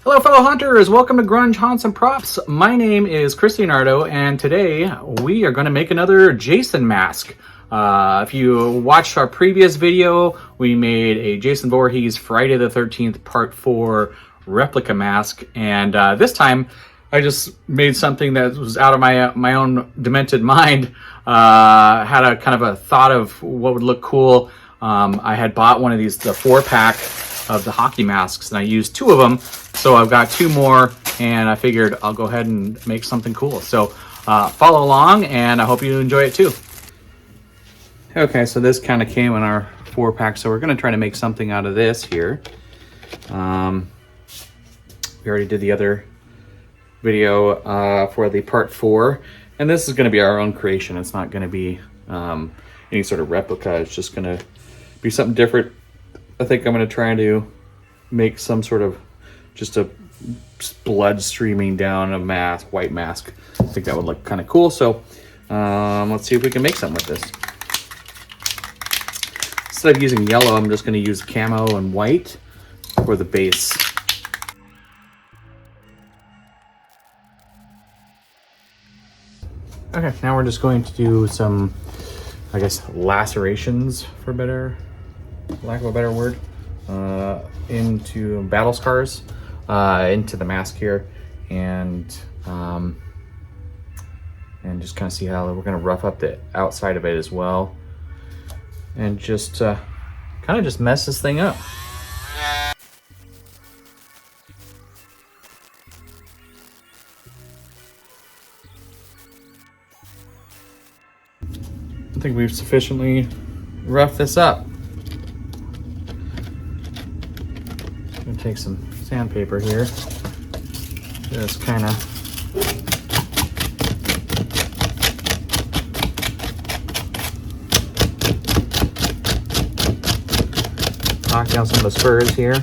Hello, fellow hunters. Welcome to Grunge Haunts and Props. My name is Chris Leonardo, and today we are going to make another Jason mask. If you watched our previous video, we made a Jason Voorhees Friday the 13th Part 4 replica mask, and this time I just made something that was out of my own demented mind. Had a kind of a thought of what would look cool. I had bought one of these, the 4-pack of the hockey masks, and I used 2 of them, so I've got 2 more, and I figured I'll go ahead and make something cool. So follow along, and I hope you enjoy it too. Okay, so this kind of came in our 4-pack, so we're going to try to make something out of this here. We already did the other video for the part 4, and this is going to be our own creation. It's not going to be any sort of replica. It's just going to be something different. I think I'm going to try to make some sort of just a blood streaming down a mask, white mask. I think that would look kind of cool. So let's see if we can make something with this. Instead of using yellow, I'm just going to use camo and white for the base. Okay, now we're just going to do some, I guess, lacerations, for lack of a better word, into battle scars, into the mask here, and just kind of see how we're going to rough up the outside of it as well, and just kind of just mess this thing up. I think we've sufficiently roughed this up. I'm gonna take some sandpaper here. Just kind of knock down some of the spurs here.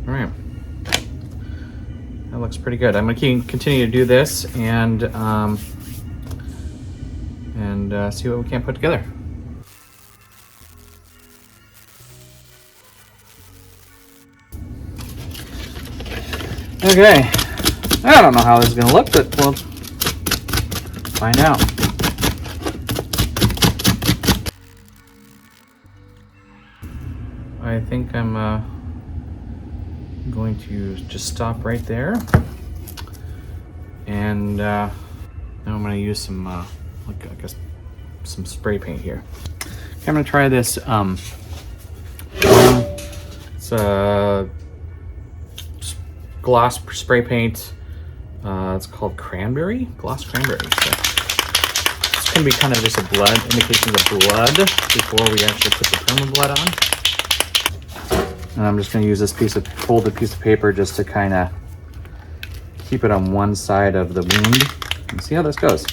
All right. That looks pretty good. I'm going to continue to do this and see what we can put together. Okay, I don't know how this is going to look, but we'll find out. I think I'm going to just stop right there, and now I'm going to use some I guess some spray paint here. Okay, I'm going to try this it's gloss spray paint. It's called cranberry, gloss cranberry. So it's going to be kind of just a blood, indications of blood before we actually put the Perma Blood on. And I'm just going to use this folded piece of paper just to kind of keep it on one side of the wound and see how this goes.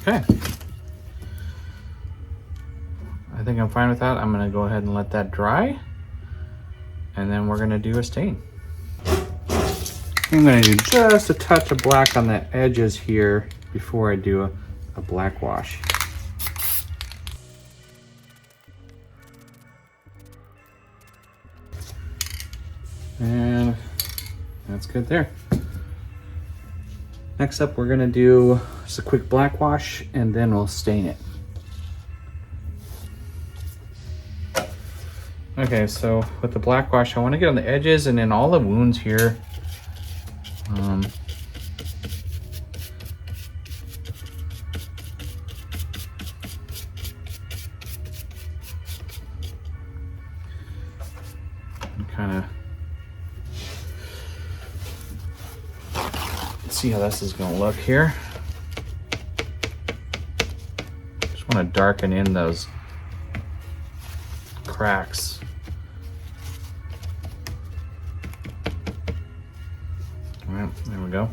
Okay. I think I'm fine with that. I'm going to go ahead and let that dry. And then we're going to do a stain. I'm going to do just a touch of black on the edges here before I do a black wash. And that's good there. Next up, we're going to do just a quick black wash, and then we'll stain it. Okay, so with the black wash, I want to get on the edges and in all the wounds here. Kind of see how this is going to look here. Just want to darken in those cracks. All right, there we go.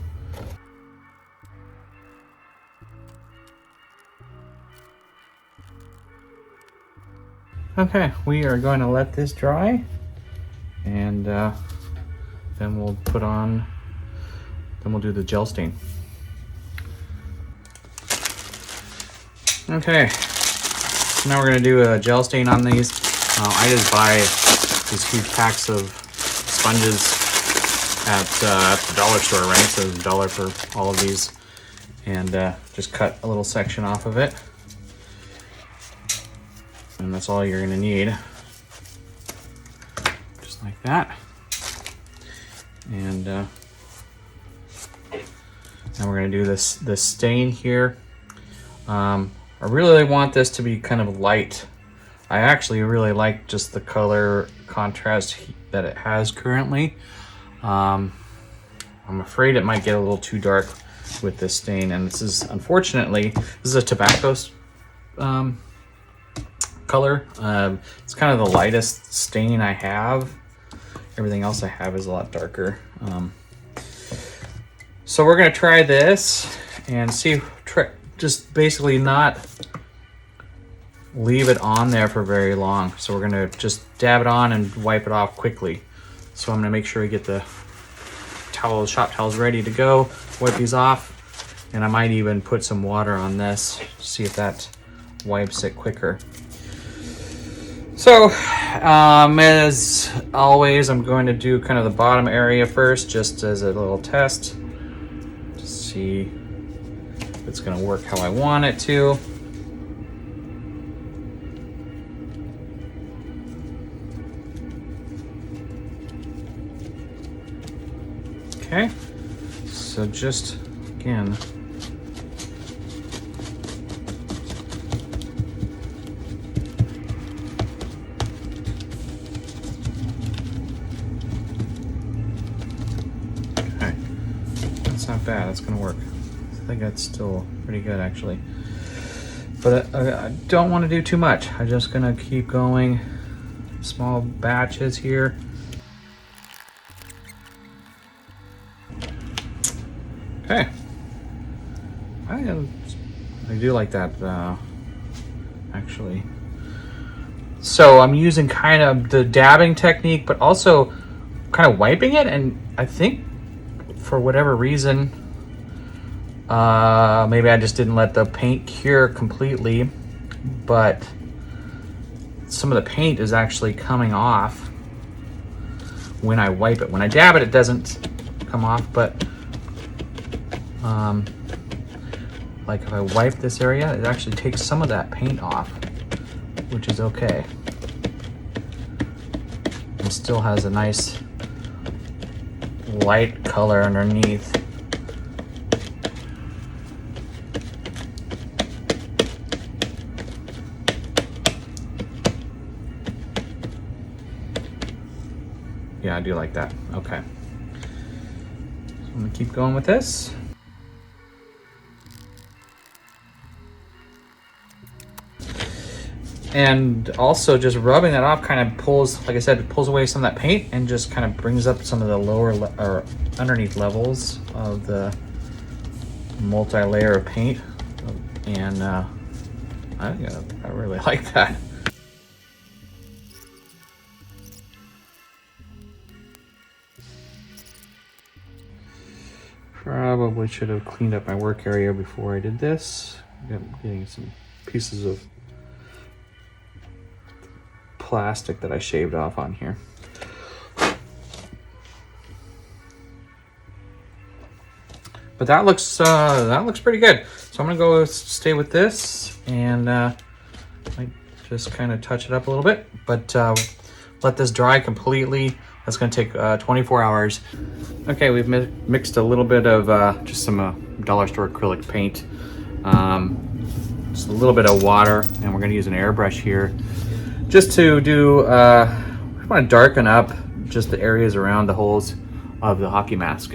Okay, we are going to let this dry, and then we'll do the gel stain. Okay, so now we're going to do a gel stain on these. I just buy these huge packs of sponges at the dollar store, right? So it's $1 for all of these, and just cut a little section off of it. And that's all you're gonna need. Just like that. And now we're gonna do this stain here. I really want this to be kind of light. I actually really like just the color contrast that it has currently. I'm afraid it might get a little too dark with this stain, and this is, unfortunately, this is a tobacco color. It's kind of the lightest stain I have. Everything else I have is a lot darker. So we're gonna try this and see, just basically not leave it on there for very long. So we're gonna just dab it on and wipe it off quickly. So I'm gonna make sure we get the shop towels ready to go, wipe these off, and I might even put some water on this, see if that wipes it quicker. So, as always, I'm going to do kind of the bottom area first, just as a little test, to see if it's going to work how I want it to. Okay, so just, again, not bad. It's gonna work. I think that's still pretty good, actually. But I don't want to do too much. I'm just gonna keep going, small batches here. Okay. I do like that, actually. So I'm using kind of the dabbing technique, but also kind of wiping it, and I think for whatever reason, maybe I just didn't let the paint cure completely, but some of the paint is actually coming off when I wipe it. When I dab it, it doesn't come off, but like if I wipe this area, it actually takes some of that paint off, which is okay. And still has a nice light color underneath. Yeah, I do like that. Okay. So I'm gonna keep going with this. And also just rubbing that off kind of pulls, like I said, it pulls away some of that paint and just kind of brings up some of the lower or underneath levels of the multi-layer of paint. And I really like that. Probably should have cleaned up my work area before I did this. I'm getting some pieces of plastic that I shaved off on here. But that looks pretty good. So I'm gonna go stay with this and might just kind of touch it up a little bit, but let this dry completely. That's gonna take 24 hours. Okay, we've mixed a little bit of just some dollar store acrylic paint, just a little bit of water, and we're gonna use an airbrush here just to do, we want to darken up just the areas around the holes of the hockey mask.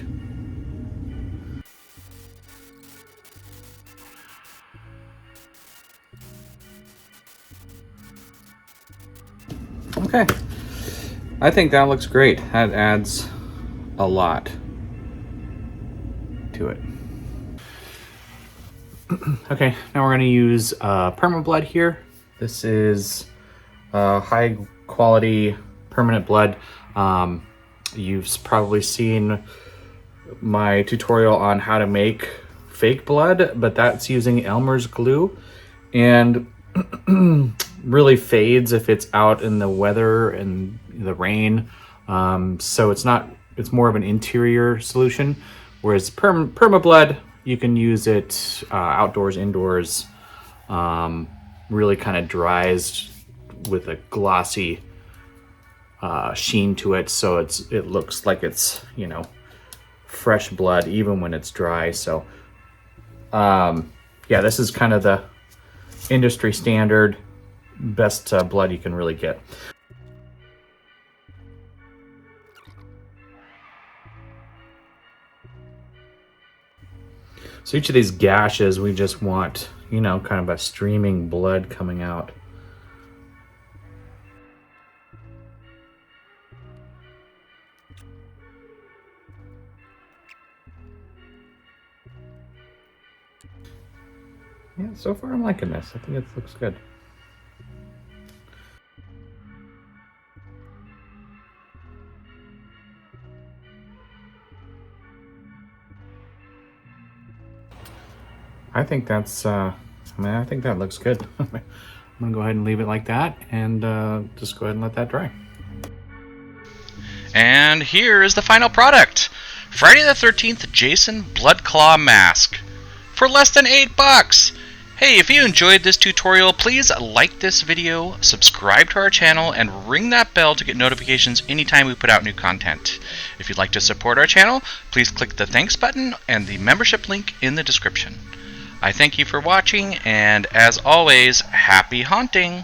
Okay, I think that looks great. That adds a lot to it. Okay, now we're going to use Perma Blood here. This is high quality permanent blood. You've probably seen my tutorial on how to make fake blood, but that's using Elmer's glue, and really fades if it's out in the weather and the rain. So it's more of an interior solution, whereas Perma Blood, you can use it outdoors, indoors. Really kind of dries with a glossy sheen to it, so it looks like it's, you know, fresh blood even when it's dry. So yeah, this is kind of the industry standard best blood you can really get. So each of these gashes, we just want, you know, kind of a streaming blood coming out. Yeah, so far I'm liking this. I think it looks good. I think that's, I think that looks good. I'm gonna go ahead and leave it like that, and just go ahead and let that dry. And here is the final product. Friday the 13th Jason Blood Claw Mask. For less than $8. Hey, if you enjoyed this tutorial, please like this video, subscribe to our channel, and ring that bell to get notifications anytime we put out new content. If you'd like to support our channel, please click the thanks button and the membership link in the description. I thank you for watching, and as always, happy haunting!